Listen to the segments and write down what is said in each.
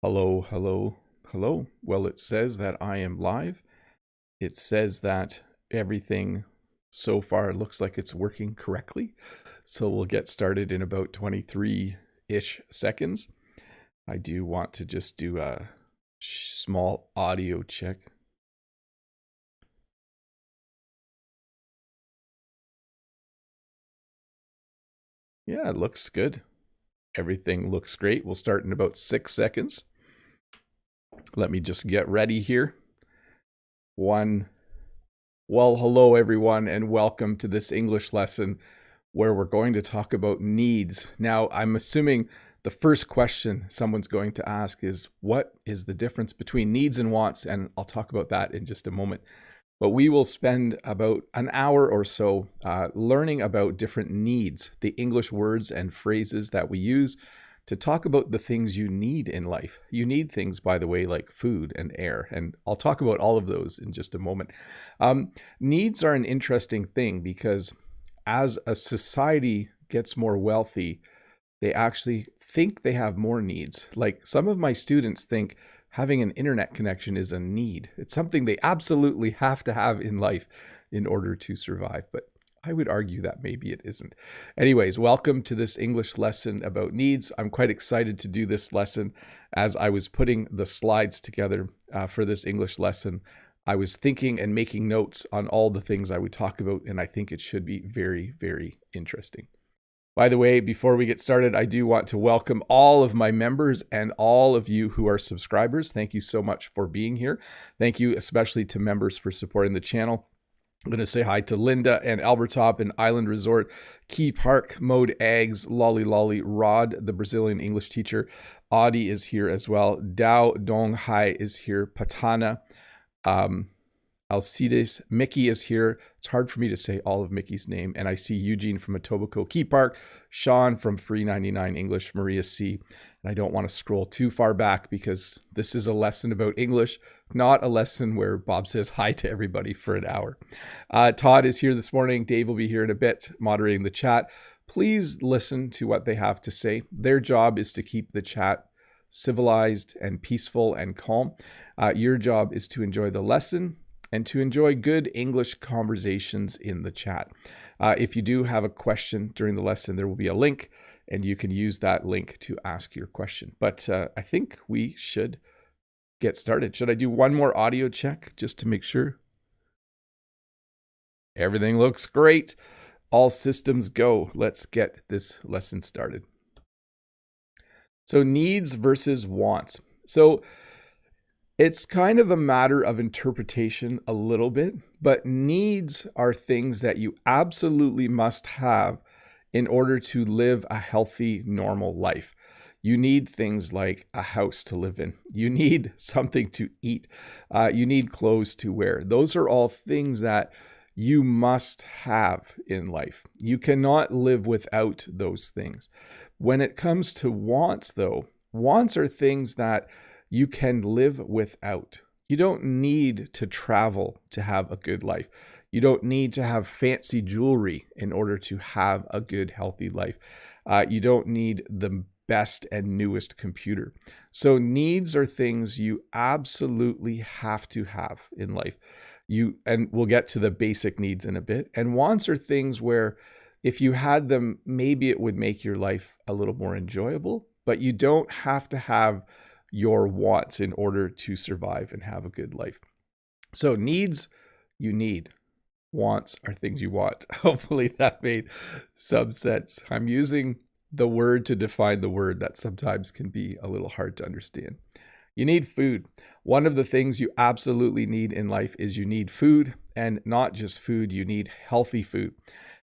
Hello, hello, hello. Well, it says that I am live. It says that everything so far looks like it's working correctly. So we'll get started in about 23-ish seconds. I do want to just do a small audio check. Yeah, it looks good. Everything looks great. We'll start in about 6 seconds. Let me just get ready here. Well, hello everyone, and welcome to this English lesson where we're going to talk about needs. Now, I'm assuming the first question someone's going to ask is, what is the difference between needs and wants? And I'll talk about that in just a moment. But we will spend about an hour or so learning about different needs, the English words and phrases that we use to talk about the things you need in life. You need things, by the way, like food and air, and I'll talk about all of those in just a moment. Needs are an interesting thing because as a society gets more wealthy, they actually think they have more needs. Like some of my students think having an internet connection is a need. It's something they absolutely have to have in life in order to survive. But I would argue that maybe it isn't. Anyways, welcome to this English lesson about needs. I'm quite excited to do this lesson. As I was putting the slides together for this English lesson, I was thinking and making notes on all the things I would talk about, and I think it should be very, very interesting. By the way, before we get started, I do want to welcome all of my members and all of you who are subscribers. Thank you so much for being here. Thank you especially to members for supporting the channel. I'm going to say hi to Linda and Albertop and Island Resort, Key Park, Mode Eggs, Lolly Lolly, Rod, the Brazilian English teacher. Audie is here as well. Dao Dong Hai is here. Patana. Alcides, Mickey is here. It's hard for me to say all of Mickey's name. And I see Eugene from Etobicoke Key Park, Sean from Free 99 English, Maria C. And I don't want to scroll too far back because this is a lesson about English, not a lesson where Bob says hi to everybody for an hour. Todd is here this morning. Dave will be here in a bit moderating the chat. Please listen to what they have to say. Their job is to keep the chat civilized and peaceful and calm. Your job is to enjoy the lesson and to enjoy good English conversations in the chat. If you do have a question during the lesson, there will be a link, and you can use that link to ask your question. But I think we should get started. Should I do one more audio check just to make sure? Everything looks great. All systems go. Let's get this lesson started. So needs versus wants. So it's kind of a matter of interpretation a little bit, but needs are things that you absolutely must have in order to live a healthy, normal life. You need things like a house to live in. You need something to eat. You need clothes to wear. Those are all things that you must have in life. You cannot live without those things. When it comes to wants, though, wants are things that you can live without. You don't need to travel to have a good life. You don't need to have fancy jewelry in order to have a good, healthy life. You don't need the best and newest computer. So needs are things you absolutely have to have in life. And we'll get to the basic needs in a bit. And wants are things where if you had them, maybe it would make your life a little more enjoyable, but you don't have to have your wants in order to survive and have a good life. So needs, you need. Wants are things you want. Hopefully that made some sense. I'm using the word to define the word. That sometimes can be a little hard to understand. You need food. One of the things you absolutely need in life is you need food, and not just food, you need healthy food.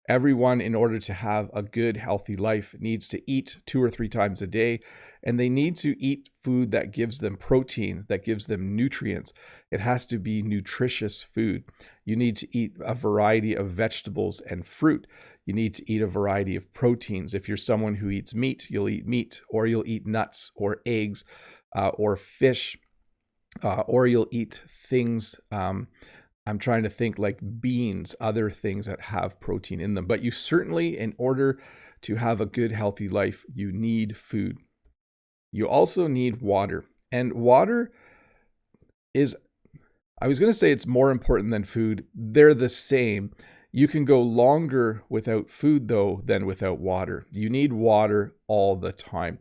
Everyone, in order to have a good, healthy life, needs to eat 2 or 3 times a day, and they need to eat food that gives them protein, that gives them nutrients. It has to be nutritious food. You need to eat a variety of vegetables and fruit. You need to eat a variety of proteins. If you're someone who eats meat, you'll eat meat, or you'll eat nuts, or eggs, or fish, or you'll eat things I'm trying to think like beans, other things that have protein in them. But you certainly, in order to have a good, healthy life, you need food. You also need water. And water is, I was going to say it's more important than food. They're the same. You can go longer without food, though, than without water. You need water all the time.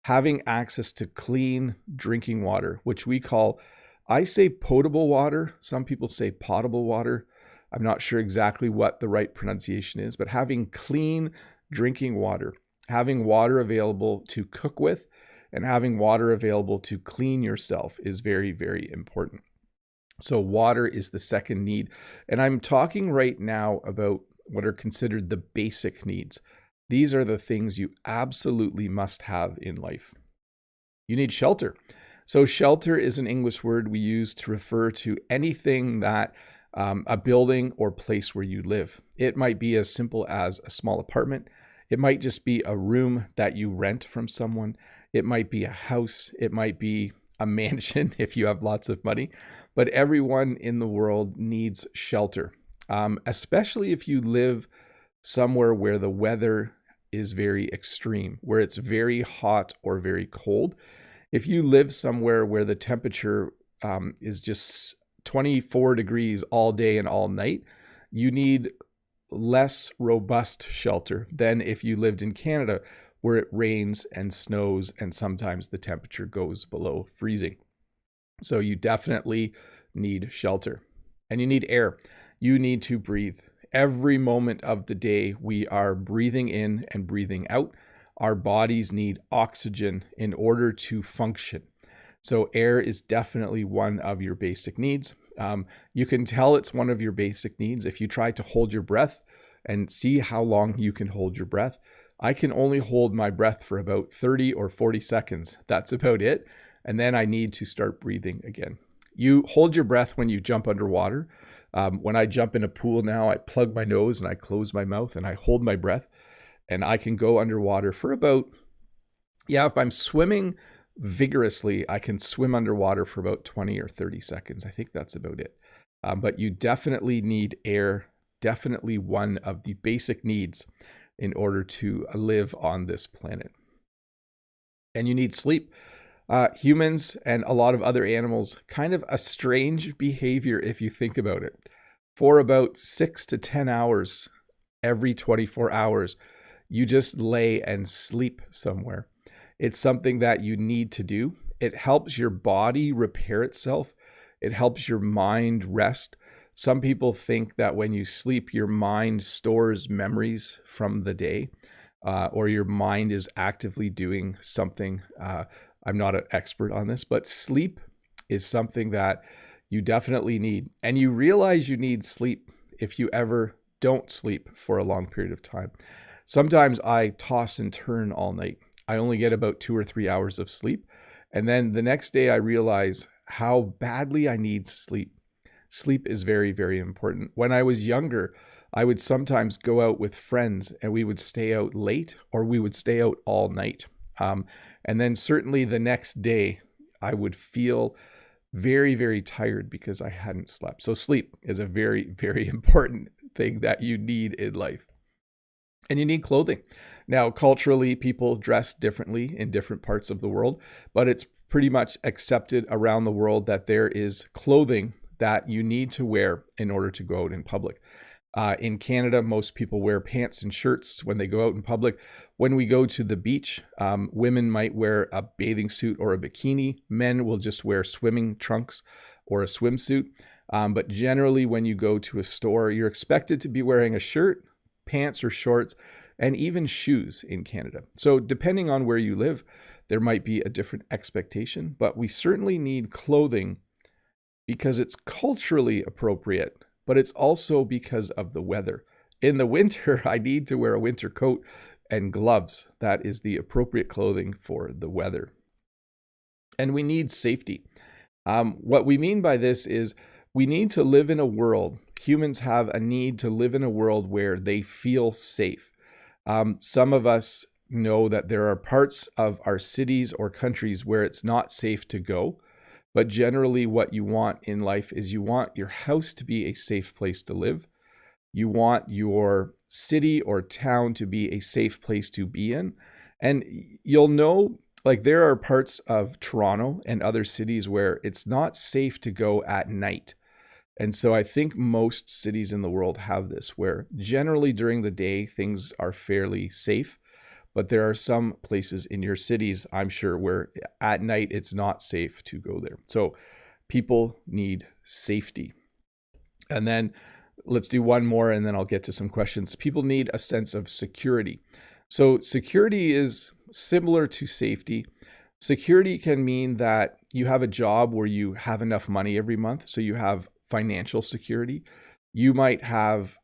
Having access to clean drinking water, which we call, I say potable water. Some people say potable water. I'm not sure exactly what the right pronunciation is, but having clean drinking water, having water available to cook with, and having water available to clean yourself is very, very important. So water is the second need. And I'm talking right now about what are considered the basic needs. These are the things you absolutely must have in life. You need shelter. So shelter is an English word we use to refer to anything that a building or place where you live. It might be as simple as a small apartment. It might just be a room that you rent from someone. It might be a house. It might be a mansion if you have lots of money. But everyone in the world needs shelter, especially if you live somewhere where the weather is very extreme, where it's very hot or very cold. If you live somewhere where the temperature is just 24 degrees all day and all night, you need less robust shelter than if you lived in Canada, where it rains and snows and sometimes the temperature goes below freezing. So you definitely need shelter, and you need air. You need to breathe. Every moment of the day, we are breathing in and breathing out. Our bodies need oxygen in order to function. So air is definitely one of your basic needs. You can tell it's one of your basic needs if you try to hold your breath and see how long you can hold your breath. I can only hold my breath for about 30 or 40 seconds. That's about it. And then I need to start breathing again. You hold your breath when you jump underwater. When I jump in a pool now, I plug my nose and I close my mouth and I hold my breath. And I can go underwater for about, if I'm swimming vigorously, I can swim underwater for about 20 or 30 seconds. I think that's about it. But you definitely need air, definitely one of the basic needs in order to live on this planet. And you need sleep. Humans and a lot of other animals, kind of a strange behavior if you think about it. For about 6 to 10 hours every 24 hours, you just lay and sleep somewhere. It's something that you need to do. It helps your body repair itself. It helps your mind rest. Some people think that when you sleep, your mind stores memories from the day, or your mind is actively doing something. I'm not an expert on this, but sleep is something that you definitely need. And you realize you need sleep if you ever don't sleep for a long period of time. Sometimes I toss and turn all night. I only get about 2 or 3 hours of sleep. And then the next day I realize how badly I need sleep. Sleep is very, very important. When I was younger, I would sometimes go out with friends and we would stay out late or we would stay out all night. And then certainly the next day, I would feel very, very tired because I hadn't slept. So sleep is a very, very important thing that you need in life. And you need clothing. Now, culturally, people dress differently in different parts of the world, but it's pretty much accepted around the world that there is clothing that you need to wear in order to go out in public. In Canada, most people wear pants and shirts when they go out in public. When we go to the beach, women might wear a bathing suit or a bikini. Men will just wear swimming trunks or a swimsuit. But generally, when you go to a store, you're expected to be wearing a shirt, pants or shorts, and even shoes in Canada. So depending on where you live, there might be a different expectation, but we certainly need clothing because it's culturally appropriate, but it's also because of the weather. In the winter, I need to wear a winter coat and gloves. That is the appropriate clothing for the weather. And we need safety. What we mean by this is we need to live in a world. Humans have a need to live in a world where they feel safe. Some of us know that there are parts of our cities or countries where it's not safe to go. But generally what you want in life is you want your house to be a safe place to live. You want your city or town to be a safe place to be in. And you'll know like there are parts of Toronto and other cities where it's not safe to go at night. And so I think most cities in the world have this, where generally during the day things are fairly safe, but there are some places in your cities, I'm sure, where at night it's not safe to go there. So people need safety. And then let's do one more and then I'll get to some questions. People need a sense of security. So security is similar to safety. Security can mean that you have a job where you have enough money every month, so you have financial security. You might have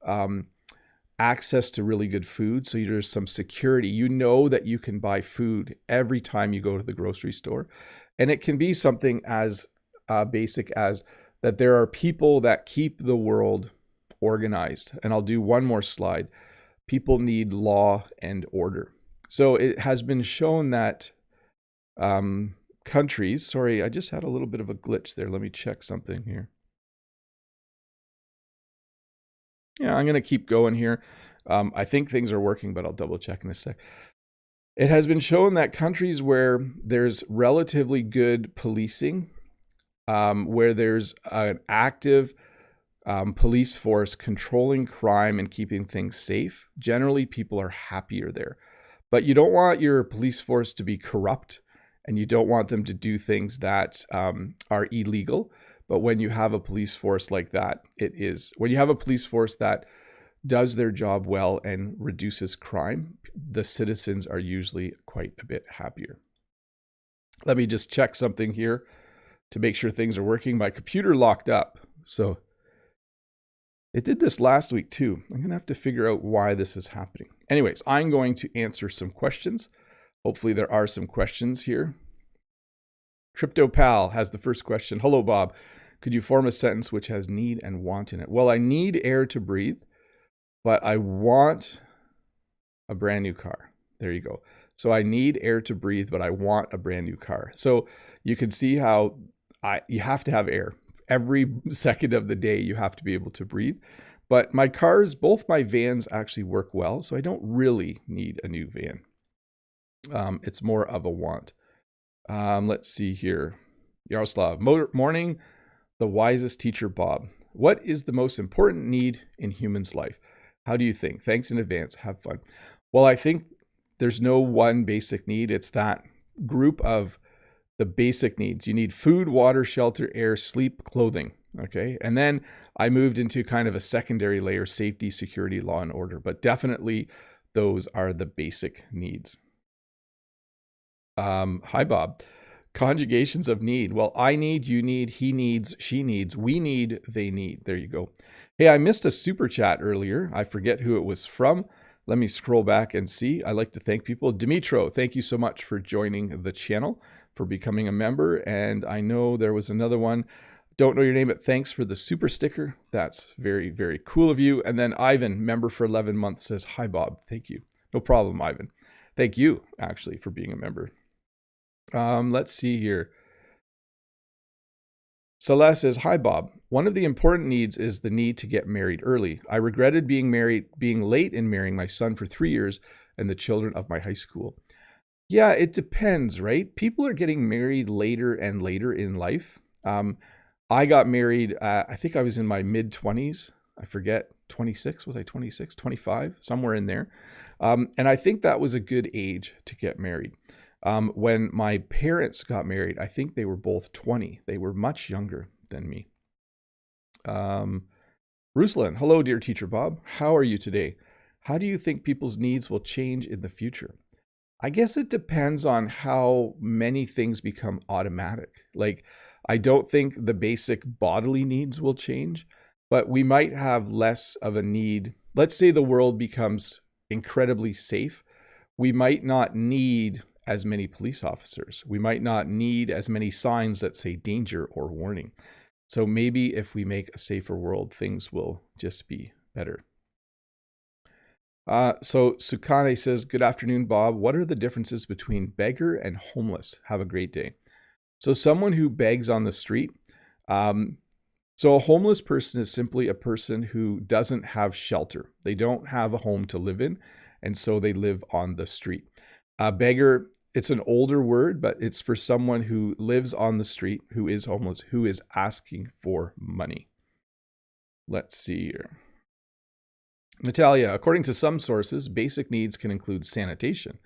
access to really good food, so there's some security. You know that you can buy food every time you go to the grocery store. And it can be something as basic as that there are people that keep the world organized. And I'll do one more slide. People need law and order. So it has been shown that countries, sorry, I just had a little bit of a glitch there. Let me check something here. Yeah, I'm going to keep going here. I think things are working, but I'll double check in a sec. It has been shown that countries where there's relatively good policing, where there's an active police force controlling crime and keeping things safe, generally people are happier there. But you don't want your police force to be corrupt, and you don't want them to do things that are illegal. But when you have a police force like that, when you have a police force that does their job well and reduces crime, the citizens are usually quite a bit happier. Let me just check something here to make sure things are working. My computer locked up, so it did this last week too. I'm going to have to figure out why this is happening. Anyways, I'm going to answer some questions. Hopefully there are some questions here. TryptoPal has the first question. Hello, Bob. Could you form a sentence which has need and want in it? Well, I need air to breathe, but I want a brand new car. There you go. So I need air to breathe, but I want a brand new car. So you can see how you have to have air. Every second of the day, you have to be able to breathe. But my cars, both my vans actually work well, so I don't really need a new van. It's more of a want. Let's see here. Yaroslav, morning, the wisest teacher, Bob. What is the most important need in humans' life? How do you think? Thanks in advance. Have fun. Well, I think there's no one basic need. It's that group of the basic needs. You need food, water, shelter, air, sleep, clothing. Okay. And then I moved into kind of a secondary layer, safety, security, law, and order. But definitely those are the basic needs. Hi, Bob. Conjugations of need. Well, I need, you need, he needs, she needs, we need, they need. There you go. Hey, I missed a super chat earlier. I forget who it was from. Let me scroll back and see. I like to thank people. Dimitro, thank you so much for joining the channel, for becoming a member. And I know there was another one. Don't know your name, but thanks for the super sticker. That's very, very cool of you. And then Ivan, member for 11 months, says, hi, Bob. Thank you. No problem, Ivan. Thank you, actually, for being a member. Let's see here. Celeste says, hi, Bob. One of the important needs is the need to get married early. I regretted being late in marrying my son for 3 years and the children of my high school. Yeah, it depends, right? People are getting married later and later in life. I got married, I think I was in my mid-20s. I forget, 26, was I 26, 25, somewhere in there. And I think that was a good age to get married. When my parents got married, I think they were both 20. They were much younger than me. Ruslan, hello, dear teacher Bob. How are you today? How do you think people's needs will change in the future? I guess it depends on how many things become automatic. Like, I don't think the basic bodily needs will change, but we might have less of a need. Let's say the world becomes incredibly safe. We might not need as many police officers. We might not need as many signs that say danger or warning. So maybe if we make a safer world, things will just be better. So Sukane says, good afternoon, Bob. What are the differences between beggar and homeless? Have a great day. So someone who begs on the street. So a homeless person is simply a person who doesn't have shelter. They don't have a home to live in, and so they live on the street. A beggar it's an older word, but it's for someone who lives on the street, who is homeless, who is asking for money. Let's see here. Natalia, according to some sources, basic needs can include sanitation.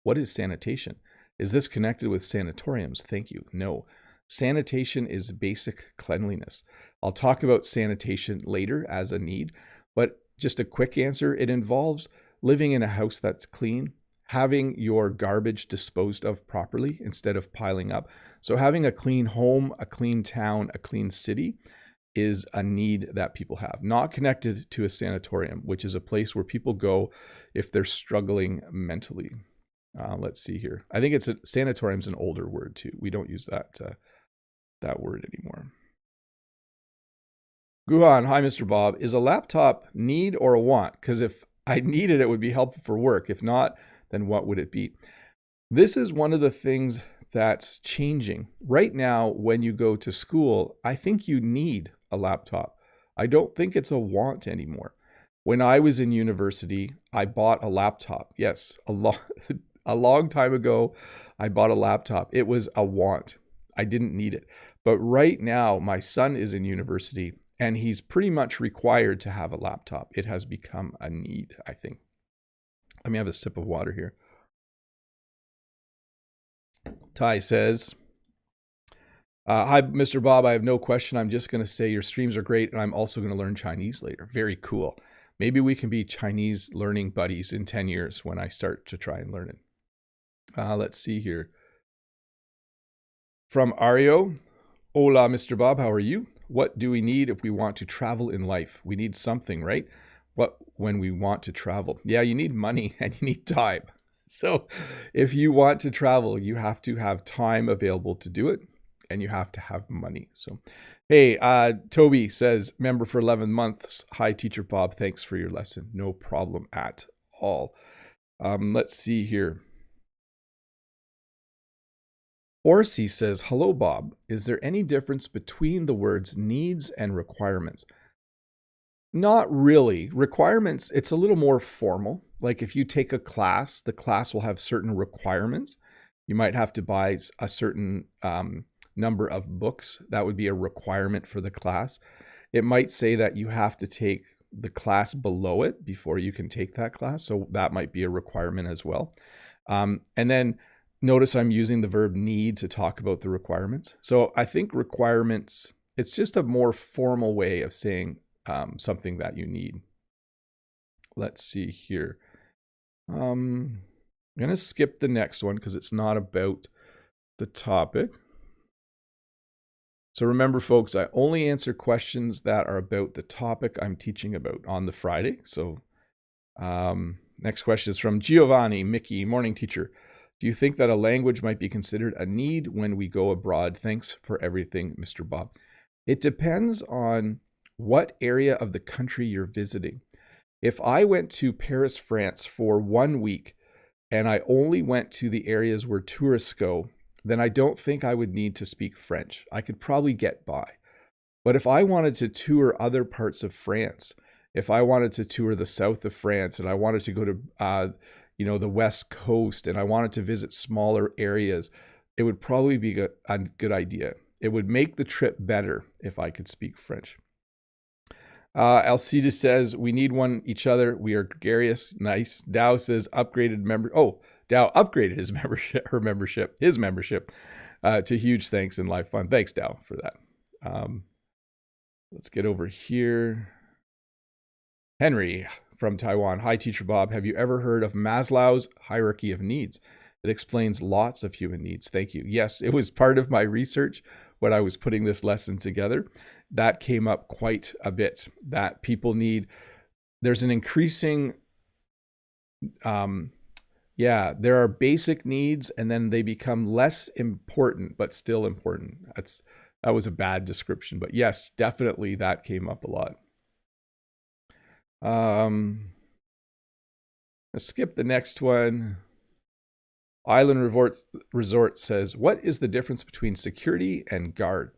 What is sanitation? Is this connected with sanatoriums? Thank you. No. Sanitation is basic cleanliness. I'll talk about sanitation later as a need, but just a quick answer, it involves living in a house that's clean, having your garbage disposed of properly instead of piling up. So having a clean home, a clean town, a clean city is a need that people have, not connected to a sanatorium, which is a place where people go if they're struggling mentally. Let's see here. I think sanatorium's an older word too. We don't use that word anymore. Guhan, hi, Mr. Bob. Is a laptop need or a want? Because if I needed it would be helpful for work. If not, then what would it be? This is one of the things that's changing. Right now, when you go to school, I think you need a laptop. I don't think it's a want anymore. When I was in university, I bought a laptop. Yes, a long time ago, I bought a laptop. It was a want. I didn't need it. But right now, my son is in university and he's pretty much required to have a laptop. It has become a need, I think. Let me have a sip of water here. Ty says, hi, Mr. Bob. I have no question. I'm just going to say your streams are great, and I'm also going to learn Chinese later. Very cool. Maybe we can be Chinese learning buddies in 10 years when I start to try and learn it. Let's see here. From Ario, hola, Mr. Bob. How are you? What do we need if we want to travel in life? We need something, right? What when we want to travel? Yeah, you need money and you need time. So if you want to travel, you have to have time available to do it, and you have to have money. So, hey, Toby says, member for 11 months. Hi, Teacher Bob. Thanks for your lesson. No problem at all. Let's see here. Orsi says, hello, Bob. Is there any difference between the words needs and requirements? Not really. Requirements, it's a little more formal. Like if you take a class, the class will have certain requirements. You might have to buy a certain number of books. That would be a requirement for the class. It might say that you have to take the class below it before you can take that class. So that might be a requirement as well. And then notice I'm using the verb need to talk about the requirements. So I think requirements, it's just a more formal way of saying something that you need. Let's see here. I'm going to skip the next one because it's not about the topic. So remember, folks, I only answer questions that are about the topic I'm teaching about on the Friday. So next question is from Giovanni, Mickey, morning teacher. Do you think that a language might be considered a need when we go abroad? Thanks for everything, Mr. Bob. It depends on what area of the country you're visiting. If I went to Paris, France for 1 week and I only went to the areas where tourists go, then I don't think I would need to speak French. I could probably get by. But if I wanted to tour other parts of France, if I wanted to tour the south of France and I wanted to go to the West Coast and I wanted to visit smaller areas, it would probably be a good idea. It would make the trip better if I could speak French. Alcida says, we need one each other. We are gregarious. Nice. Dow says, upgraded member. Oh, Dow upgraded his membership to huge thanks and live fun. Thanks, Dow, for that. Let's get over here. Henry from Taiwan. Hi, Teacher Bob. Have you ever heard of Maslow's hierarchy of needs? It explains lots of human needs. Thank you. Yes, it was part of my research when I was putting this lesson together. That came up quite a bit, that people need, there's an increasing, there are basic needs and then they become less important, but still important. That was a bad description, but yes, definitely that came up a lot. Let's skip the next one. Island Resort says, what is the difference between security and guard?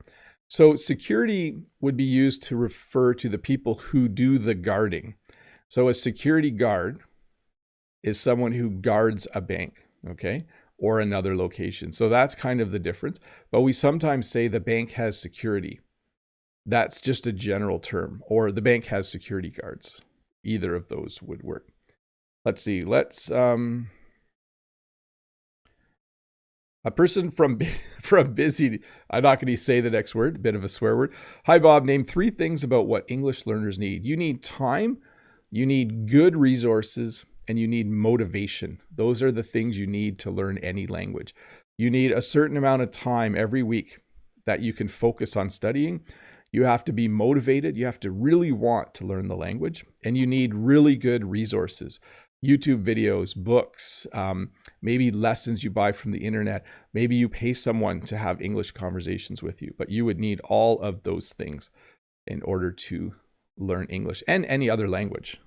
So security would be used to refer to the people who do the guarding. So a security guard is someone who guards a bank, okay? or another location. So that's kind of the difference. But we sometimes say the bank has security. That's just a general term, or the bank has security guards. Either of those would work. Let's see. A person from busy, I'm not going to say the next word, a bit of a swear word. Hi, Bob. Name 3 things about what English learners need. You need time, you need good resources, and you need motivation. Those are the things you need to learn any language. You need a certain amount of time every week that you can focus on studying. You have to be motivated. You have to really want to learn the language, and you need really good resources. YouTube videos, books, maybe lessons you buy from the internet. Maybe you pay someone to have English conversations with you, but you would need all of those things in order to learn English and any other language.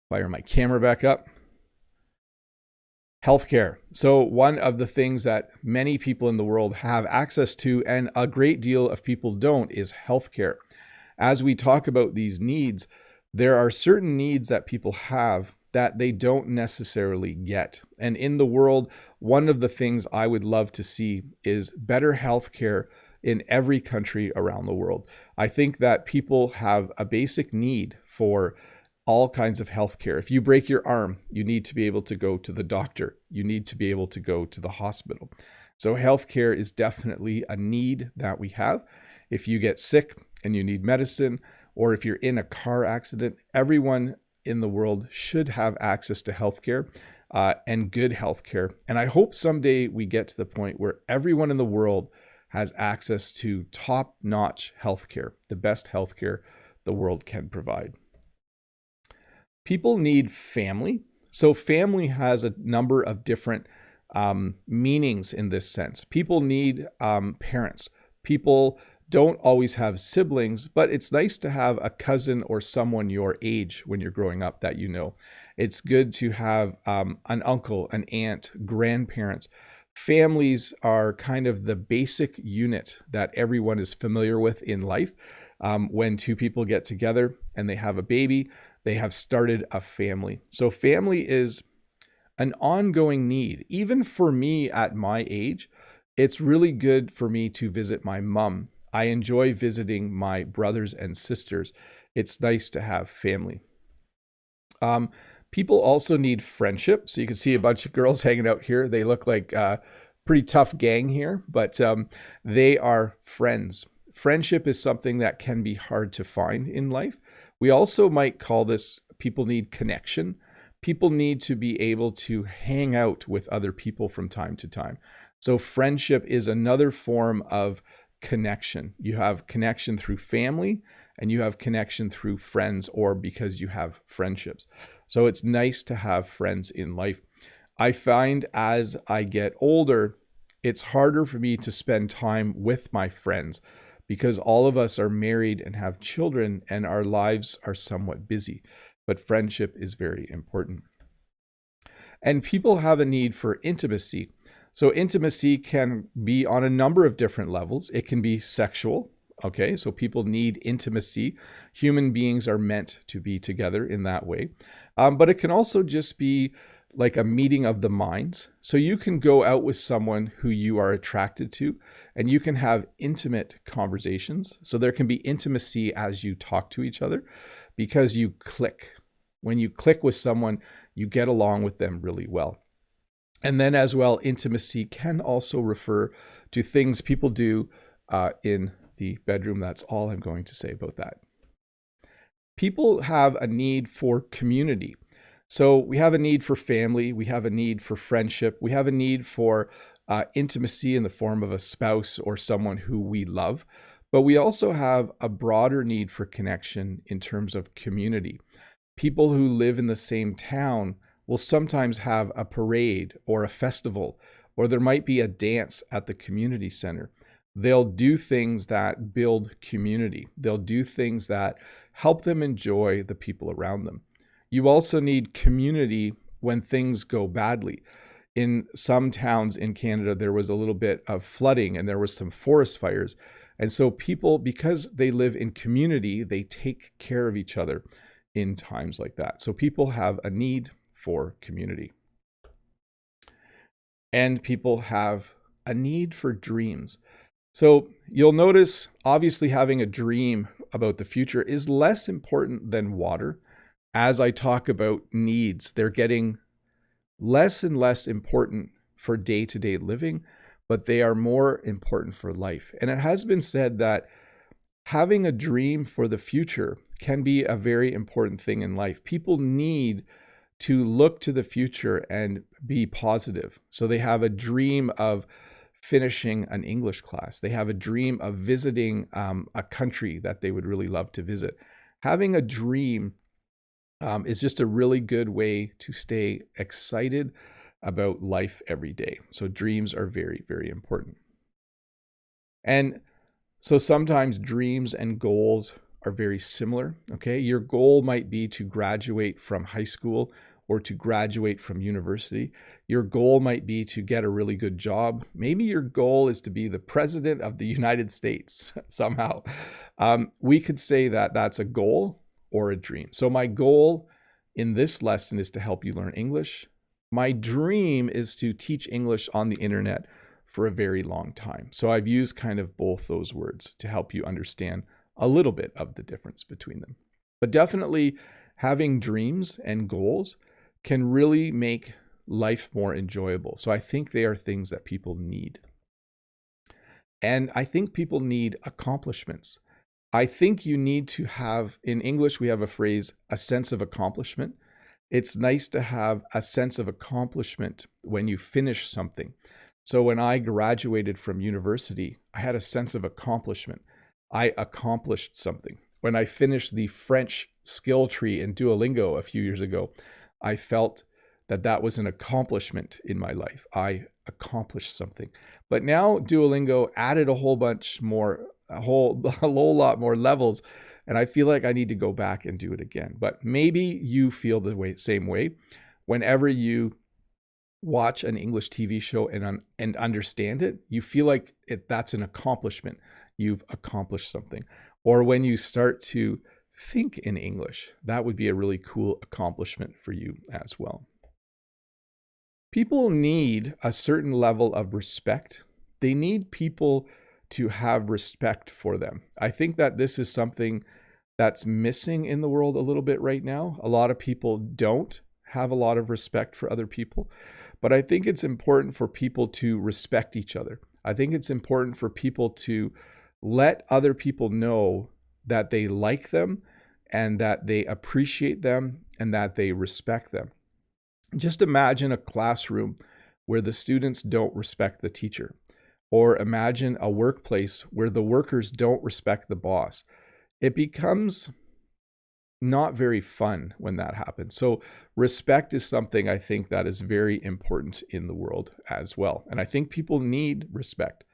Fire my camera back up. Healthcare. So one of the things that many people in the world have access to, and a great deal of people don't, is healthcare. As we talk about these needs, there are certain needs that people have that they don't necessarily get. And in the world, one of the things I would love to see is better healthcare in every country around the world. I think that people have a basic need for all kinds of healthcare. If you break your arm, you need to be able to go to the doctor. You need to be able to go to the hospital. So healthcare is definitely a need that we have. If you get sick and you need medicine, or if you're in a car accident, everyone in the world should have access to healthcare and good healthcare. And I hope someday we get to the point where everyone in the world has access to top-notch healthcare, the best healthcare the world can provide. People need family. So family has a number of different meanings in this sense. People need parents. People don't always have siblings, but it's nice to have a cousin or someone your age when you're growing up that you know. It's good to have an uncle, an aunt, grandparents. Families are kind of the basic unit that everyone is familiar with in life. When 2 people get together and they have a baby, they have started a family. So family is an ongoing need. Even for me at my age, it's really good for me to visit my mom. I enjoy visiting my brothers and sisters. It's nice to have family. People also need friendship. So you can see a bunch of girls hanging out here. They look like a pretty tough gang here, but they are friends. Friendship is something that can be hard to find in life. We also might call this people need connection. People need to be able to hang out with other people from time to time. So friendship is another form of connection. You have connection through family, and you have connection through friends, or because you have friendships. So it's nice to have friends in life. I find as I get older, it's harder for me to spend time with my friends because all of us are married and have children, and our lives are somewhat busy. But friendship is very important. And people have a need for intimacy. So intimacy can be on a number of different levels. It can be sexual. Okay, so people need intimacy. Human beings are meant to be together in that way. But it can also just be like a meeting of the minds. So you can go out with someone who you are attracted to, and you can have intimate conversations. So there can be intimacy as you talk to each other because you click. When you click with someone, you get along with them really well. And then as well, intimacy can also refer to things people do in the bedroom. That's all I'm going to say about that. People have a need for community. So we have a need for family. We have a need for friendship. We have a need for intimacy in the form of a spouse or someone who we love. But we also have a broader need for connection in terms of community. People who live in the same town will sometimes have a parade or a festival, or there might be a dance at the community center. They'll do things that build community. They'll do things that help them enjoy the people around them. You also need community when things go badly. In some towns in Canada, there was a little bit of flooding and there was some forest fires. And so people, because they live in community, they take care of each other in times like that. So people have a need for community. and people have a need for dreams. So you'll notice, obviously, having a dream about the future is less important than water. As I talk about needs, they're getting less and less important for day-to-day living, but they are more important for life. And it has been said that having a dream for the future can be a very important thing in life. People need to look to the future and be positive. So they have a dream of finishing an English class. They have a dream of visiting a country that they would really love to visit. Having a dream is just a really good way to stay excited about life every day. So dreams are very, very important. And so sometimes dreams and goals are very similar, okay? Your goal might be to graduate from high school or to graduate from university. Your goal might be to get a really good job. Maybe your goal is to be the president of the United States somehow. We could say that that's a goal or a dream. So my goal in this lesson is to help you learn English. My dream is to teach English on the internet for a very long time. So I've used kind of both those words to help you understand a little bit of the difference between them. But definitely having dreams and goals can really make life more enjoyable. So I think they are things that people need. And I think people need accomplishments. I think you need to have, in English, we have a phrase, a sense of accomplishment. It's nice to have a sense of accomplishment when you finish something. So when I graduated from university, I had a sense of accomplishment. I accomplished something. When I finished the French skill tree in Duolingo a few years ago, I felt that that was an accomplishment in my life. I accomplished something. But now Duolingo added a whole lot more levels, and I feel like I need to go back and do it again. But maybe you feel the same way. Whenever you watch an English TV show and understand it, you feel like that's an accomplishment. You've accomplished something. Or when you start to think in English, that would be a really cool accomplishment for you as well. People need a certain level of respect. They need people to have respect for them. I think that this is something that's missing in the world a little bit right now. A lot of people don't have a lot of respect for other people, but I think it's important for people to respect each other. I think it's important for people to let other people know that they like them and that they appreciate them and that they respect them. Just imagine a classroom where the students don't respect the teacher, or imagine a workplace where the workers don't respect the boss. It becomes not very fun when that happens. So respect is something I think that is very important in the world as well. And I think people need respect.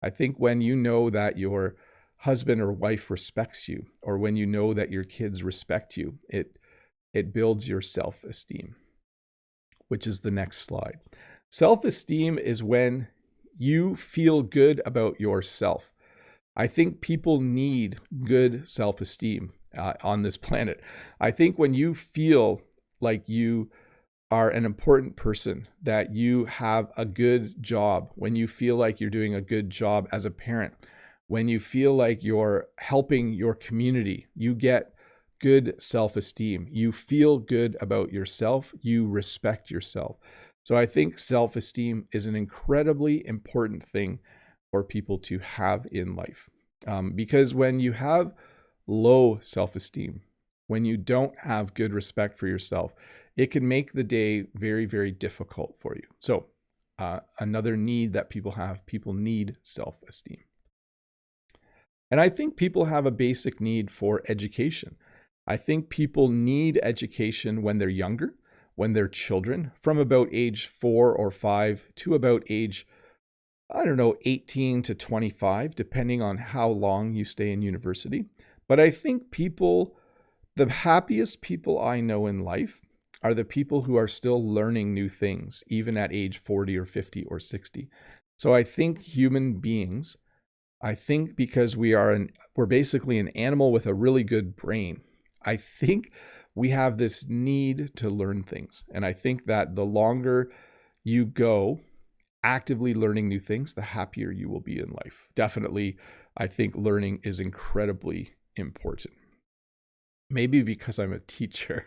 I think when you know that your husband or wife respects you, or when you know that your kids respect you, it builds your self-esteem, which is the next slide. Self-esteem is when you feel good about yourself. I think people need good self-esteem on this planet. I think when you feel like you are an important person, that you have a good job, when you feel like you're doing a good job as a parent, when you feel like you're helping your community, you get good self-esteem. You feel good about yourself. You respect yourself. So I think self-esteem is an incredibly important thing for people to have in life. Because when you have low self-esteem, when you don't have good respect for yourself, it can make the day very, very difficult for you. So another need that people have, people need self-esteem. And I think people have a basic need for education. I think people need education when they're younger, when they're children, from about age 4 or 5 to about age, 18 to 25, depending on how long you stay in university. But I think the happiest people I know in life are the people who are still learning new things, even at age 40 or 50 or 60. So I think human beings, because we're basically an animal with a really good brain, I think we have this need to learn things. And I think that the longer you go actively learning new things, the happier you will be in life. Definitely, I think learning is incredibly important. Maybe because I'm a teacher.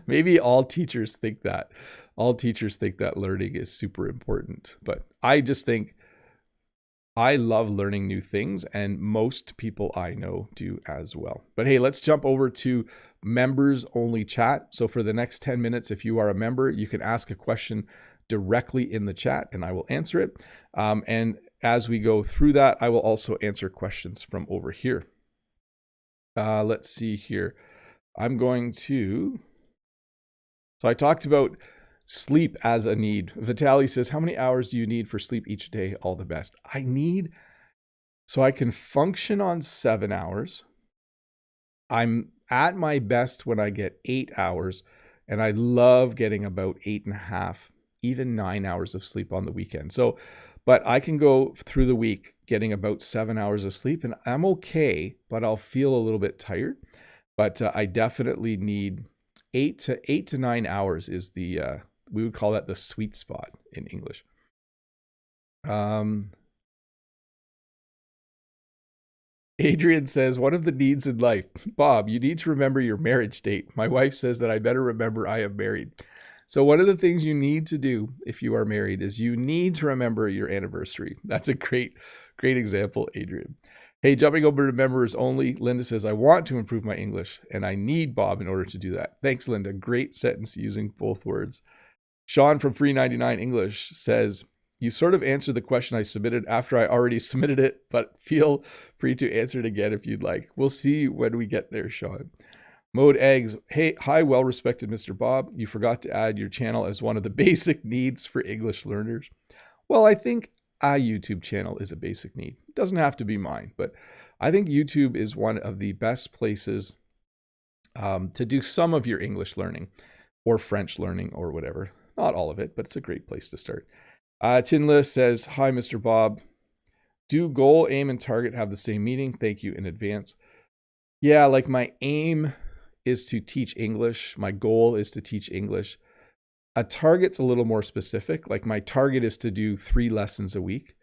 Maybe all teachers think that. All teachers think that learning is super important. But I just think I love learning new things, and most people I know do as well. But hey, let's jump over to members only chat. So for the next 10 minutes, if you are a member, you can ask a question directly in the chat and I will answer it. And as we go through that, I will also answer questions from over here. Let's see here. I'm going to, so I talked about sleep as a need. Vitaly says, how many hours do you need for sleep each day? All the best. I need, so I can function on 7 hours. I'm at my best when I get 8 hours, and I love getting about 8.5, even 9 hours of sleep on the weekend. So, but I can go through the week getting about 7 hours of sleep, and I'm okay, but I'll feel a little bit tired. But I definitely need 8 to 9 hours is the, we would call that the sweet spot in English. Adrian says, one of the needs in life, Bob, you need to remember your marriage date. My wife says that I better remember I am married. So one of the things you need to do if you are married is you need to remember your anniversary. That's a great example, Adrian. Hey, jumping over to members only, Linda says, I want to improve my English and I need Bob in order to do that. Thanks, Linda. Great sentence using both words. Sean from Free 99 English says, you sort of answered the question I submitted after I already submitted it, but feel free to answer it again if you'd like. We'll see when we get there, Sean. Mode Eggs, hey, hi, well-respected Mr. Bob. You forgot to add your channel as one of the basic needs for English learners. Well, I think a YouTube channel is a basic need. It doesn't have to be mine, but I think YouTube is one of the best places to do some of your English learning or French learning or whatever. Not all of it, but it's a great place to start. Tinla says, hi, Mr. Bob. Do goal, aim, and target have the same meaning? Thank you in advance. Yeah, like my aim is to teach English. My goal is to teach English. A target's a little more specific. Like my target is to do 3 lessons a week,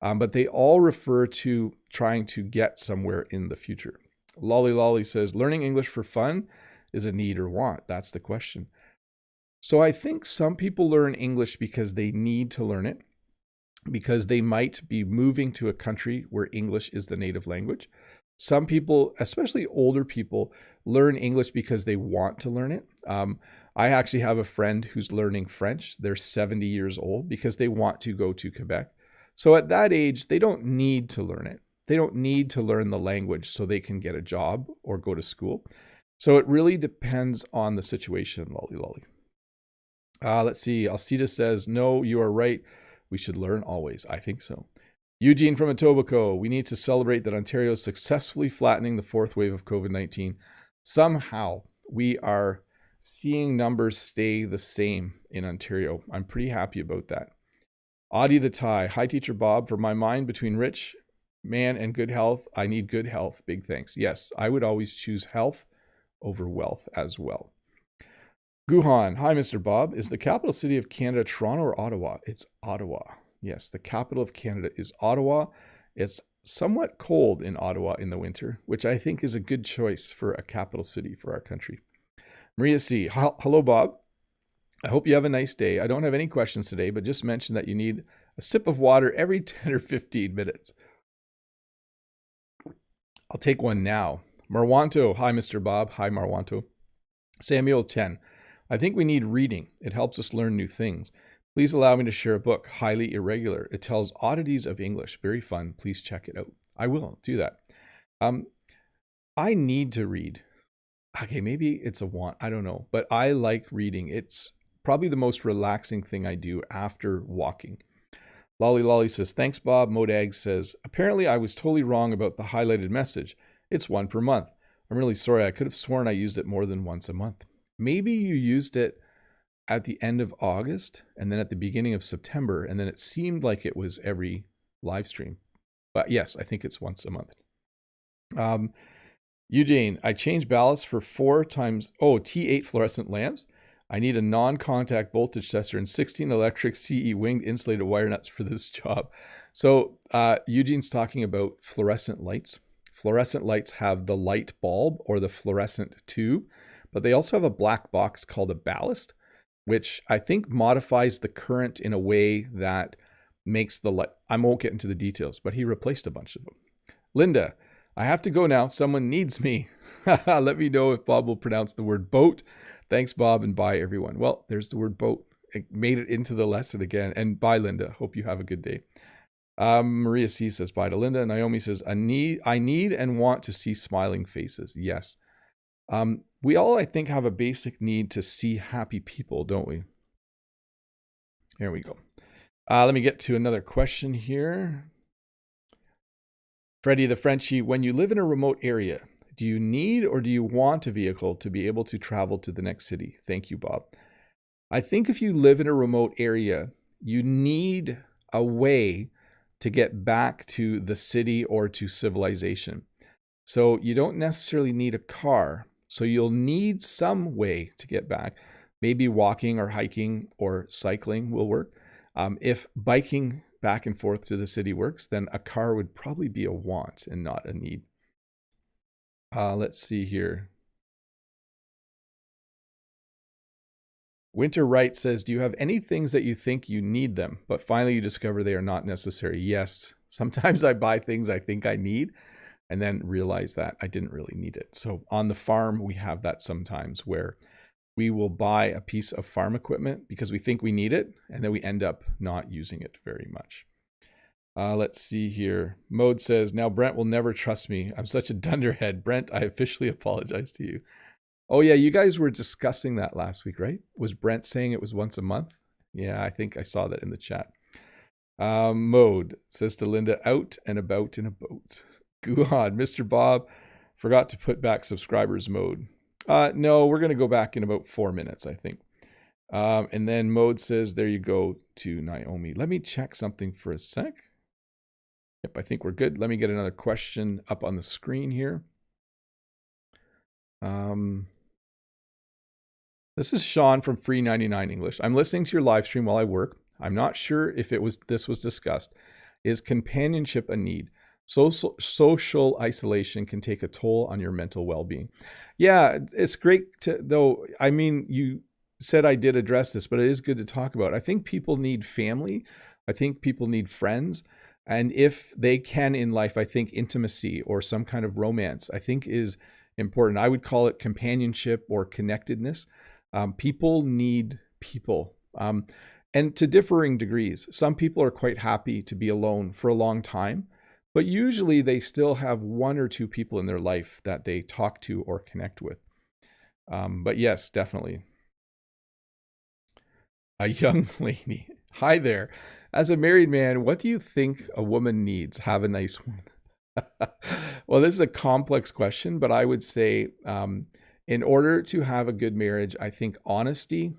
but they all refer to trying to get somewhere in the future. Lolly Lolly says, learning English for fun is a need or want. That's the question. So I think some people learn English because they need to learn it, because they might be moving to a country where English is the native language. Some people, especially older people, learn English because they want to learn it. I actually have a friend who's learning French. They're 70 years old because they want to go to Quebec. So at that age, they don't need to learn it. They don't need to learn the language so they can get a job or go to school. So it really depends on the situation, Lolly Lolly. Let's see. Alcida says, no, you are right. We should learn always. I think so. Eugene from Etobicoke, we need to celebrate that Ontario is successfully flattening the 4th wave of COVID-19. Somehow we are seeing numbers stay the same in Ontario. I'm pretty happy about that. Audie the Thai, hi Teacher Bob, for my mind between rich man and good health, I need good health. Big thanks. Yes, I would always choose health over wealth as well. Guhan, hi Mr. Bob. Is the capital city of Canada Toronto or Ottawa? It's Ottawa. Yes, the capital of Canada is Ottawa. It's somewhat cold in Ottawa in the winter, which I think is a good choice for a capital city for our country. Maria C. Hello, Bob. I hope you have a nice day. I don't have any questions today, but just mention that you need a sip of water every 10 or 15 minutes. I'll take one now. Marwanto. Hi, Mr. Bob. Hi, Marwanto. Samuel 10. I think we need reading. It helps us learn new things. Please allow me to share a book, Highly Irregular. It tells oddities of English. Very fun. Please check it out. I will do that. I need to read. Okay, maybe it's a want. I don't know. But I like reading. It's probably the most relaxing thing I do after walking. Lolly Lolly says, thanks, Bob. Modag says, apparently I was totally wrong about the highlighted message. It's 1 per month. I'm really sorry. I could have sworn I used it more than once a month. Maybe you used it at the end of August and then at the beginning of September, and then it seemed like it was every live stream. But yes, I think it's once a month. Eugene, I changed ballast for 4 times, T8 fluorescent lamps. I need a non-contact voltage tester and 16 electric CE winged insulated wire nuts for this job. So Eugene's talking about fluorescent lights. Fluorescent lights have the light bulb or the fluorescent tube, but they also have a black box called a ballast, which I think modifies the current in a way that makes the light. I won't get into the details, but he replaced a bunch of them. Linda, I have to go now. Someone needs me. Let me know if Bob will pronounce the word boat. Thanks, Bob, and bye, everyone. Well, there's the word boat. It made it into the lesson again. And bye, Linda. Hope you have a good day. Maria C says bye to Linda. Naomi says, I need and want to see smiling faces. Yes. We all, I think, have a basic need to see happy people, don't we? Here we go. Let me get to another question here. Freddie the Frenchie, when you live in a remote area, do you need or do you want a vehicle to be able to travel to the next city? Thank you, Bob. I think if you live in a remote area, you need a way to get back to the city or to civilization. So you don't necessarily need a car. So you'll need some way to get back. Maybe walking or hiking or cycling will work. If biking back and forth to the city works, then a car would probably be a want and not a need. Let's see here. Winter Wright says, do you have any things that you think you need them, but finally you discover they are not necessary? Yes. Sometimes I buy things I think I need and then realize that I didn't really need it. So on the farm, we have that sometimes where we will buy a piece of farm equipment because we think we need it, and then we end up not using it very much. Let's see here. Mode says, now Brent will never trust me. I'm such a dunderhead. Brent, I officially apologize to you. Oh yeah, you guys were discussing that last week, right? Was Brent saying it was once a month? Yeah, I think I saw that in the chat. Mode says to Linda, out and about in a boat. Go on, Mr. Bob, forgot to put back subscribers mode. No, we're going to go back in about 4 minutes, I think. And then Mode says, there you go to Naomi. Let me check something for a sec. Yep, I think we're good. Let me get another question up on the screen here. This is Sean from Free 99 English. I'm listening to your live stream while I work. I'm not sure if this was discussed. Is companionship a need? Social isolation can take a toll on your mental well-being. Yeah, it's great though. I mean, you said I did address this, but it is good to talk about. I think people need family. I think people need friends. And if they can in life, I think intimacy or some kind of romance, I think is important. I would call it companionship or connectedness. People need people. And to differing degrees. Some people are quite happy to be alone for a long time, but usually they still have one or two people in their life that they talk to or connect with. But yes, definitely. A young lady. Hi there. As a married man, what do you think a woman needs? Have a nice one. Well, this is a complex question, but I would say in order to have a good marriage, I think honesty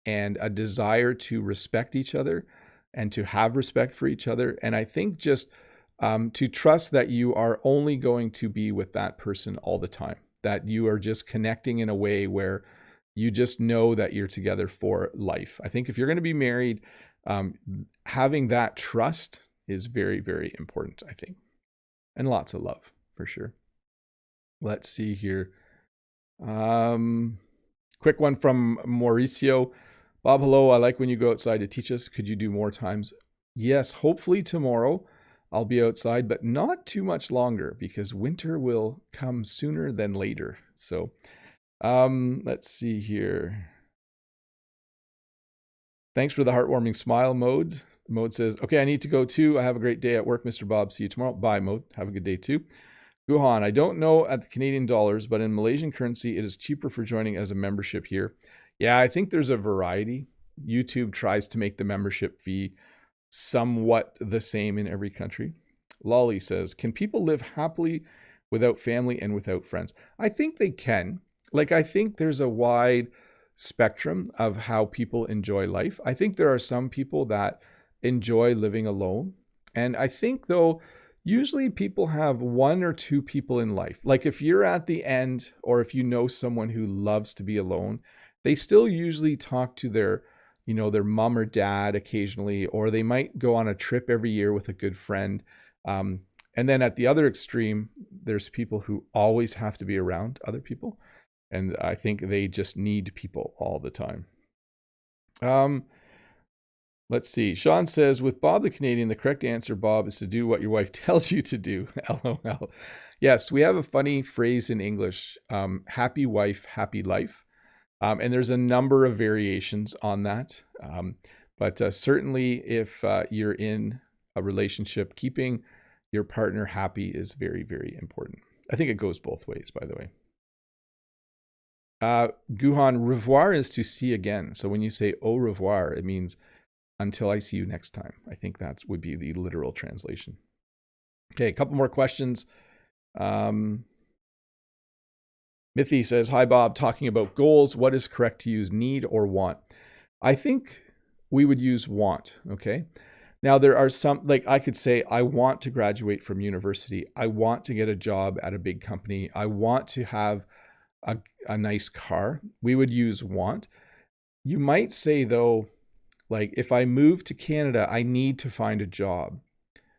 and a desire to respect each other and to have respect for each other. And I think just to trust that you are only going to be with that person all the time, that you are just connecting in a way where you just know that you're together for life. I think if you're going to be married, having that trust is very, very important, I think. And lots of love, for sure. Let's see here. Quick one from Mauricio. Bob, hello. I like when you go outside to teach us. Could you do more times? Yes, hopefully tomorrow I'll be outside, but not too much longer because winter will come sooner than later. So let's see here. Thanks for the heartwarming smile, Mode. Mode says, okay, I need to go too. I have a great day at work, Mr. Bob. See you tomorrow. Bye, Mode. Have a good day too. Guhan, I don't know at the Canadian dollars, but in Malaysian currency, it is cheaper for joining as a membership here. Yeah, I think there's a variety. YouTube tries to make the membership fee somewhat the same in every country. Lolly says, can people live happily without family and without friends? I think they can. Like, I think there's a wide spectrum of how people enjoy life. I think there are some people that enjoy living alone. And I think, though, usually people have one or two people in life. Like if you're at the end, or if you know someone who loves to be alone they still usually talk to their, their mom or dad occasionally, or they might go on a trip every year with a good friend. And then at the other extreme, there's people who always have to be around other people. And I think they just need people all the time. Let's see. Sean says, with Bob the Canadian, the correct answer, Bob, is to do what your wife tells you to do. LOL. Yes, we have a funny phrase in English, happy wife, happy life. And there's a number of variations on that. But certainly if you're in a relationship, keeping your partner happy is very, very important. I think it goes both ways, by the way. Guhan, revoir is to see again. So when you say au revoir, it means until I see you next time. I think that would be the literal translation. Okay, a couple more questions. Mithy says, hi, Bob, talking about goals. What is correct to use, need or want? I think we would use want, okay? Now, there are some, like I could say, I want to graduate from university. I want to get a job at a big company. I want to have a nice car. We would use want. You might say, though, like if I move to Canada, I need to find a job.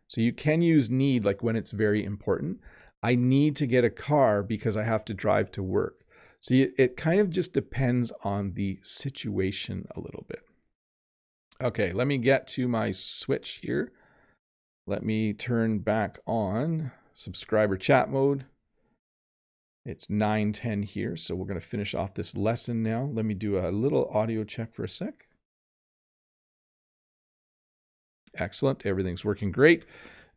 So you can use need, like when it's very important. I need to get a car because I have to drive to work. So it kind of just depends on the situation a little bit. Okay, let me get to my switch here. Let me turn back on subscriber chat mode. It's 9:10 here, so we're going to finish off this lesson now. Let me do a little audio check for a sec. Excellent, everything's working great.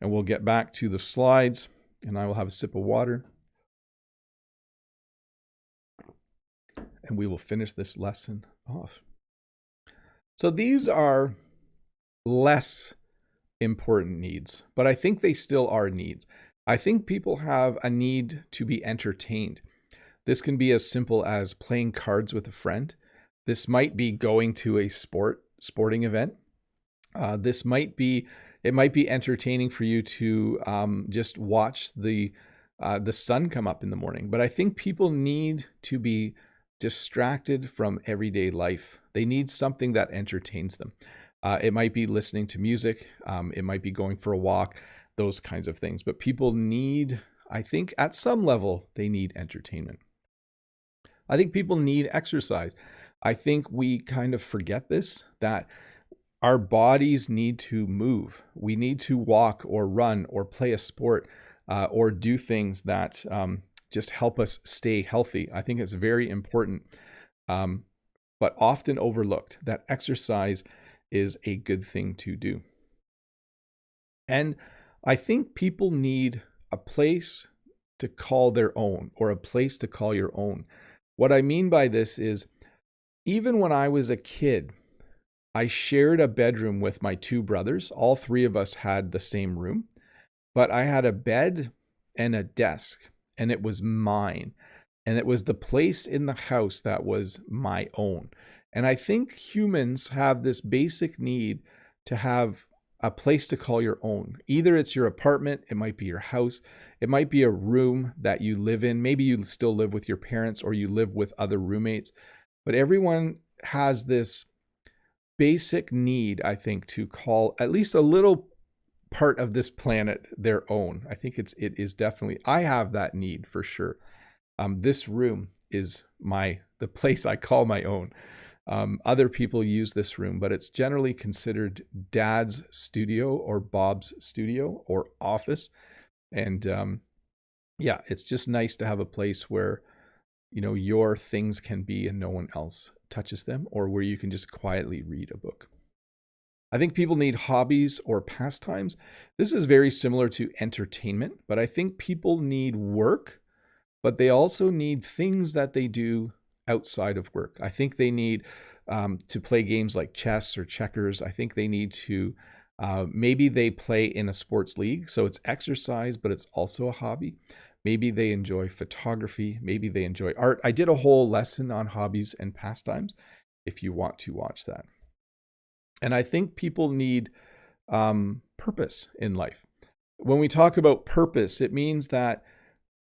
And we'll get back to the slides, and I will have a sip of water. And we will finish this lesson off. So these are less important needs, but I think they still are needs. I think people have a need to be entertained. This can be as simple as playing cards with a friend. This might be going to a sporting event. It might be entertaining for you to just watch the sun come up in the morning. But I think people need to be distracted from everyday life. They need something that entertains them. It might be listening to music. It might be going for a walk, those kinds of things. But people need, I think at some level, they need entertainment. I think people need exercise. I think we kind of forget this, that our bodies need to move. We need to walk or run or play a sport or do things that just help us stay healthy. I think it's very important, but often overlooked, that exercise is a good thing to do. And I think people need a place to call their own, or a place to call your own. What I mean by this is, even when I was a kid, I shared a bedroom with my two brothers. All three of us had the same room, but I had a bed and a desk, and it was mine. And it was the place in the house that was my own. And I think humans have this basic need to have a place to call your own. Either it's your apartment, it might be your house, it might be a room that you live in. Maybe you still live with your parents or you live with other roommates. But everyone has this basic need, I think, to call at least a little part of this planet their own. I think it is definitely, I have that need for sure. This room is the place I call my own. Other people use this room, but it's generally considered Dad's studio or Bob's studio or office. And yeah, it's just nice to have a place where, your things can be and no one else touches them, or where you can just quietly read a book. I think people need hobbies or pastimes. This is very similar to entertainment, but I think people need work, but they also need things that they do outside of work. I think they need to play games like chess or checkers. I think they need to, maybe they play in a sports league, so it's exercise, but it's also a hobby. Maybe they enjoy photography. Maybe they enjoy art. I did a whole lesson on hobbies and pastimes if you want to watch that. And I think people need purpose in life. When we talk about purpose, it means that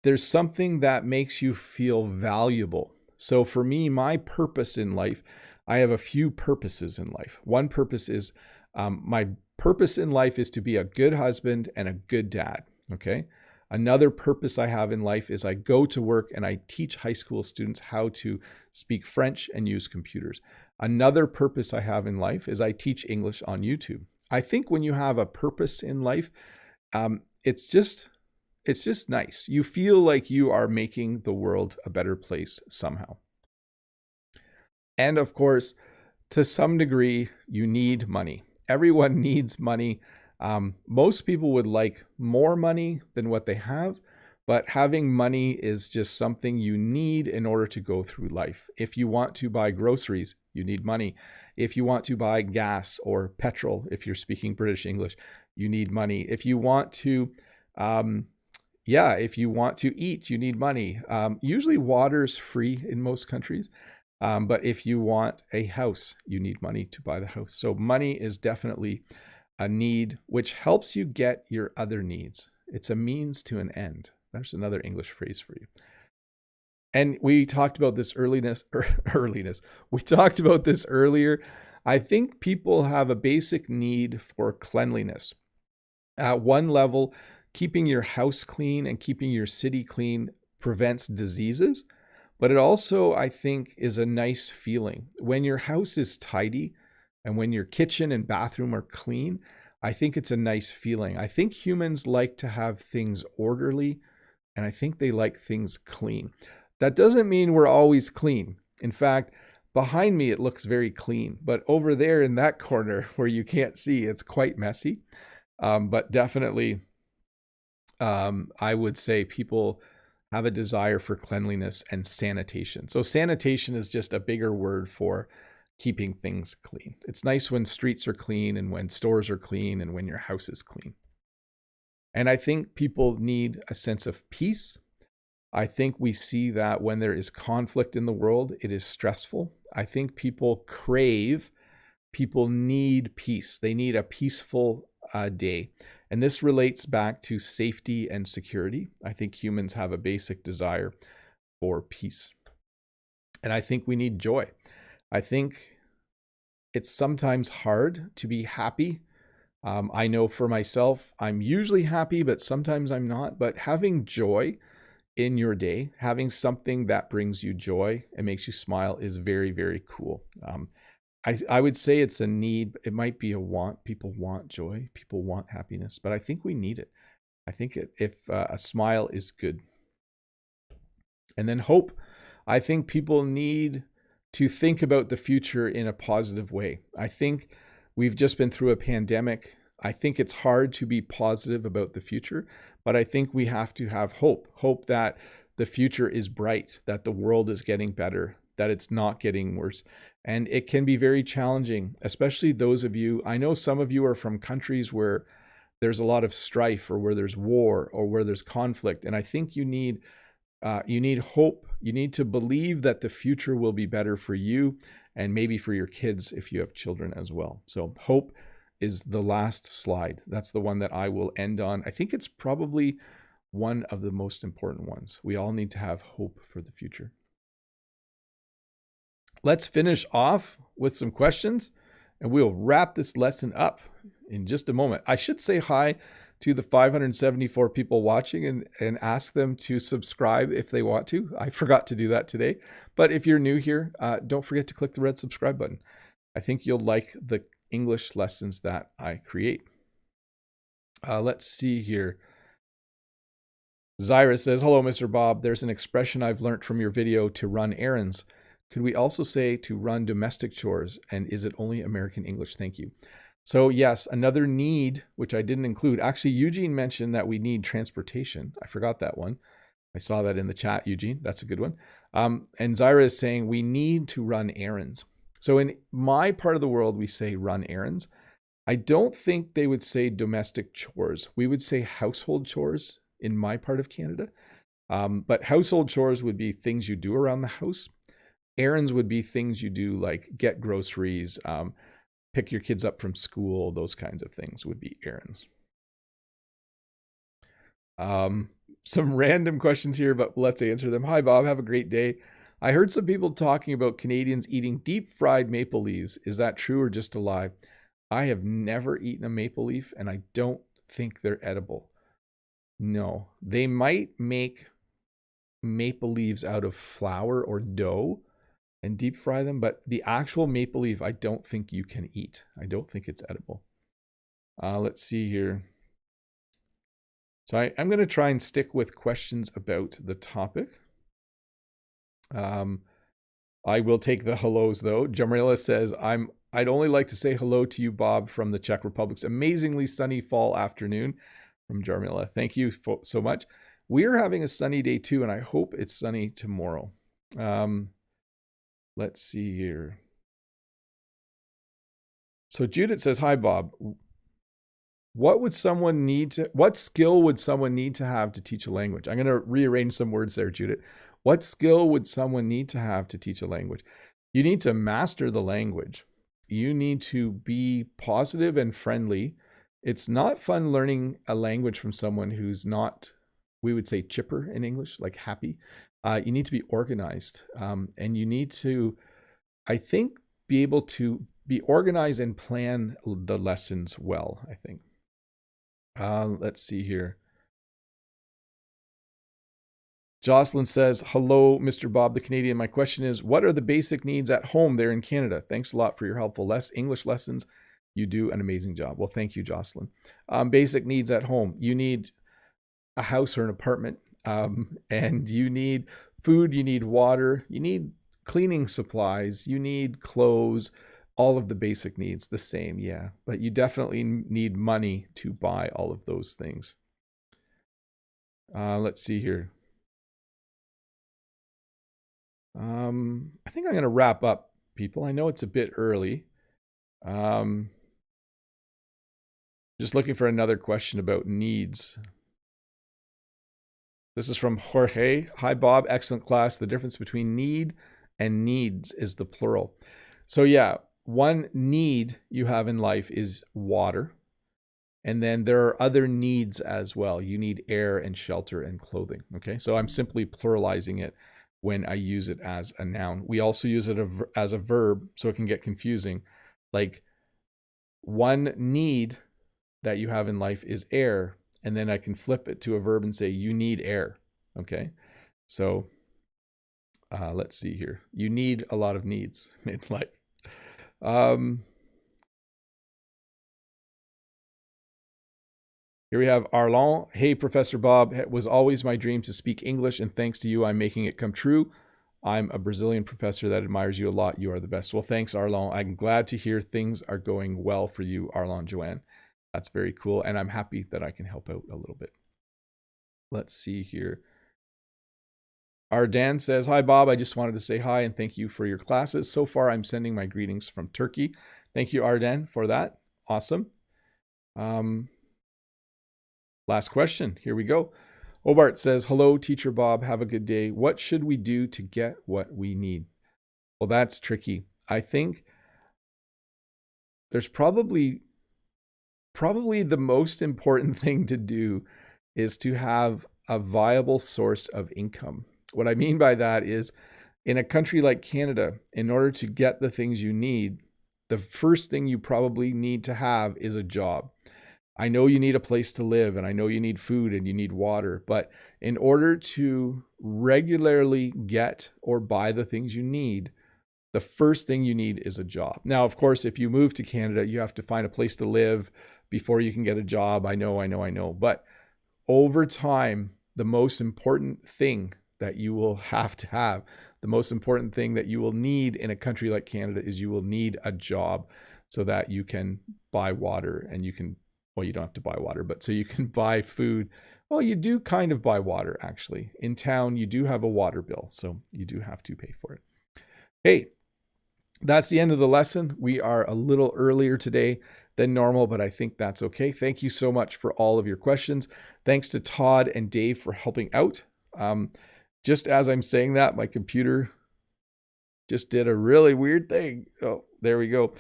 there's something that makes you feel valuable, So for me, my purpose in life, I have a few purposes in life. One purpose is my purpose in life is to be a good husband and a good dad. Okay. Another purpose I have in life is I go to work and I teach high school students how to speak French and use computers. Another purpose I have in life is I teach English on YouTube. I think when you have a purpose in life, it's just nice. You feel like you are making the world a better place somehow. And of course, to some degree, you need money. Everyone needs money. Most people would like more money than what they have, but having money is just something you need in order to go through life. If you want to buy groceries, you need money. If you want to buy gas or petrol, if you're speaking British English, you need money. If you want to, if you want to eat, you need money. Usually water's free in most countries. But if you want a house, you need money to buy the house. So money is definitely a need, which helps you get your other needs. It's a means to an end. There's another English phrase for you. And we talked about this earliness. We talked about this earlier. I think people have a basic need for cleanliness. At one level, keeping your house clean and keeping your city clean prevents diseases. But it also, I think, is a nice feeling. When your house is tidy and when your kitchen and bathroom are clean, I think it's a nice feeling. I think humans like to have things orderly, and I think they like things clean. That doesn't mean we're always clean. In fact, behind me, it looks very clean. But over there in that corner where you can't see, it's quite messy. But definitely, I would say people have a desire for cleanliness and sanitation. So sanitation is just a bigger word for keeping things clean. It's nice when streets are clean and when stores are clean and when your house is clean. And I think people need a sense of peace. I think we see that when there is conflict in the world, it is stressful. I think people need peace. They need a peaceful day. And this relates back to safety and security. I think humans have a basic desire for peace. And I think we need joy. I think it's sometimes hard to be happy. I know for myself, I'm usually happy, but sometimes I'm not. But having joy in your day, having something that brings you joy and makes you smile is very, very cool. I would say it's a need. It might be a want. People want joy. People want happiness, but I think we need it. I think if a smile is good. And then hope. I think people need to think about the future in a positive way. I think we've just been through a pandemic. I think it's hard to be positive about the future, but I think we have to have hope that the future is bright, that the world is getting better, that it's not getting worse. And it can be very challenging, especially those of you, I know some of you are from countries where there's a lot of strife or where there's war or where there's conflict. And I think you need hope. You need to believe that the future will be better for you and maybe for your kids if you have children as well. So hope is the last slide. That's the one that I will end on. I think it's probably one of the most important ones. We all need to have hope for the future. Let's finish off with some questions and we'll wrap this lesson up in just a moment. I should say hi to the 574 people watching and ask them to subscribe if they want to. I forgot to do that today. But if you're new here, don't forget to click the red subscribe button. I think you'll like the English lessons that I create. Let's see here. Zyra says, hello, Mr. Bob. There's an expression I've learned from your video to run errands. Could we also say to run domestic chores? And is it only American English? Thank you. So yes, another need, which I didn't include. Actually, Eugene mentioned that we need transportation. I forgot that one. I saw that in the chat, Eugene. That's a good one. And Zyra is saying we need to run errands. So in my part of the world, we say run errands. I don't think they would say domestic chores. We would say household chores in my part of Canada. But household chores would be things you do around the house. Errands would be things you do like get groceries, pick your kids up from school, those kinds of things would be errands. Some random questions here, but let's answer them. Hi, Bob. Have a great day. I heard some people talking about Canadians eating deep fried maple leaves. Is that true or just a lie? I have never eaten a maple leaf, and I don't think they're edible. No, they might make maple leaves out of flour or dough and deep fry them, but the actual maple leaf, I don't think you can eat. I don't think it's edible. Let's see here. So I'm going to try and stick with questions about the topic. I will take the hellos though. Jamarilla says, I'd only like to say hello to you, Bob, from the Czech Republic's amazingly sunny fall afternoon. From Jarmila. Thank you so much. We're having a sunny day too, and I hope it's sunny tomorrow. Let's see here. So Judith says, hi, Bob. What skill would someone need to have to teach a language? I'm going to rearrange some words there, Judith. What skill would someone need to have to teach a language? You need to master the language. You need to be positive and friendly. It's not fun learning a language from someone who's not, we would say, chipper in English, like happy. You need to be organized, and you need to, I think, be able to be organized and plan the lessons well, I think. Let's see here. Jocelyn says, hello, Mr. Bob the Canadian. My question is, what are the basic needs at home there in Canada? Thanks a lot for your helpful English lessons. You do an amazing job. Well, thank you, Jocelyn. Basic needs at home. You need a house or an apartment, and you need food, you need water, you need cleaning supplies, you need clothes, all of the basic needs, the same, yeah. But you definitely need money to buy all of those things. Let's see here. I think I'm going to wrap up, people. I know it's a bit early. Just looking for another question about needs. This is from Jorge. Hi, Bob. Excellent class. The difference between need and needs is the plural. So yeah, one need you have in life is water. And then there are other needs as well. You need air and shelter and clothing. Okay, so I'm simply pluralizing it when I use it as a noun. We also use it as a verb, so it can get confusing. Like, one need that you have in life is air, and then I can flip it to a verb and say you need air. Okay, so let's see here. You need a lot of needs in life. Here we have Arlon. Hey, Professor Bob, it was always my dream to speak English, and thanks to you, I'm making it come true. I'm a Brazilian professor that admires you a lot. You are the best. Well, thanks, Arlon. I'm glad to hear things are going well for you, Arlon Joanne. That's very cool, and I'm happy that I can help out a little bit. Let's see here. Ardan says, hi, Bob. I just wanted to say hi and thank you for your classes. So far, I'm sending my greetings from Turkey. Thank you, Ardan, for that. Awesome. Last question. Here we go. Obart says, hello, Teacher Bob. Have a good day. What should we do to get what we need? Well, that's tricky. I think there's probably the most important thing to do is to have a viable source of income. What I mean by that is, in a country like Canada, in order to get the things you need, the first thing you probably need to have is a job. I know you need a place to live, and I know you need food and you need water, but in order to regularly get or buy the things you need, the first thing you need is a job. Now, of course, if you move to Canada, you have to find a place to live before you can get a job. I know. But over time, the most important thing that you will have to have, the most important thing that you will need in a country like Canada is you will need a job so that you can buy water and you can, well, you don't have to buy water, but so you can buy food. Well, you do kind of buy water, actually. In town, you do have a water bill, so you do have to pay for it. Hey, that's the end of the lesson. We are a little earlier today than normal, but I think that's okay. Thank you so much for all of your questions. Thanks to Todd and Dave for helping out. Just as I'm saying that, my computer just did a really weird thing. Oh, there we go.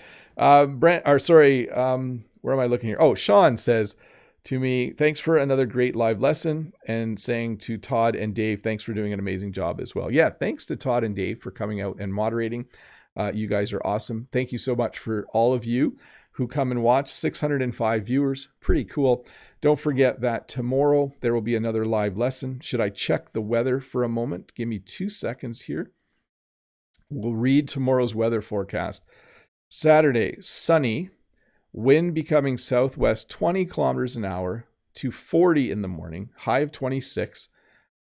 Where am I looking here? Oh, Sean says, to me, thanks for another great live lesson, and saying to Todd and Dave, thanks for doing an amazing job as well. Yeah, thanks to Todd and Dave for coming out and moderating. You guys are awesome. Thank you so much for all of you who come and watch. 605 viewers, pretty cool. Don't forget that tomorrow there will be another live lesson. Should I check the weather for a moment? Give me 2 seconds here. We'll read tomorrow's weather forecast. Saturday, sunny, wind becoming southwest 20 kilometers an hour to 40 in the morning, high of 26.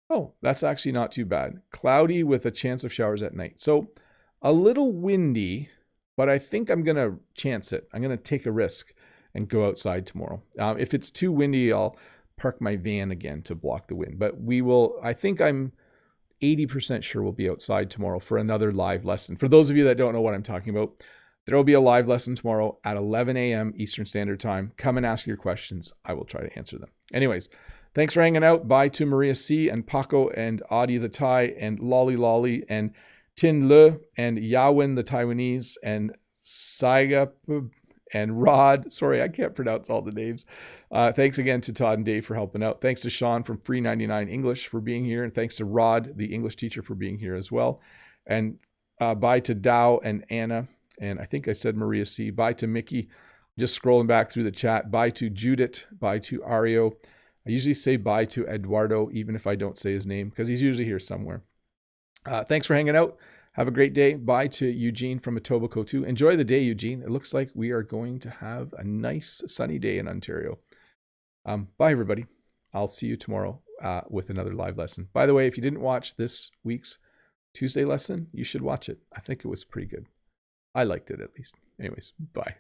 Oh, that's actually not too bad. Cloudy with a chance of showers at night. So a little windy, but I think I'm going to chance it. I'm going to take a risk and go outside tomorrow. If it's too windy, I'll park my van again to block the wind. But we will, I think I'm 80% sure we'll be outside tomorrow for another live lesson. For those of you that don't know what I'm talking about, there will be a live lesson tomorrow at 11 a.m. Eastern Standard Time. Come and ask your questions. I will try to answer them. Anyways, thanks for hanging out. Bye to Maria C. and Paco and Adi the Thai and Lolly Lolly and Tin Le and Yawin the Taiwanese and Saiga and Rod. Sorry, I can't pronounce all the names. Thanks again to Todd and Dave for helping out. Thanks to Sean from Free 99 English for being here. And thanks to Rod, the English teacher, for being here as well. And bye to Dow and Anna. And I think I said Maria C. Bye to Mickey. Just scrolling back through the chat. Bye to Judith. Bye to Ario. I usually say bye to Eduardo, even if I don't say his name, because he's usually here somewhere. Thanks for hanging out. Have a great day. Bye to Eugene from Etobicoke too. Enjoy the day, Eugene. It looks like we are going to have a nice sunny day in Ontario. Bye, everybody. I'll see you tomorrow with another live lesson. By the way, if you didn't watch this week's Tuesday lesson, you should watch it. I think it was pretty good. I liked it at least. Anyways, bye.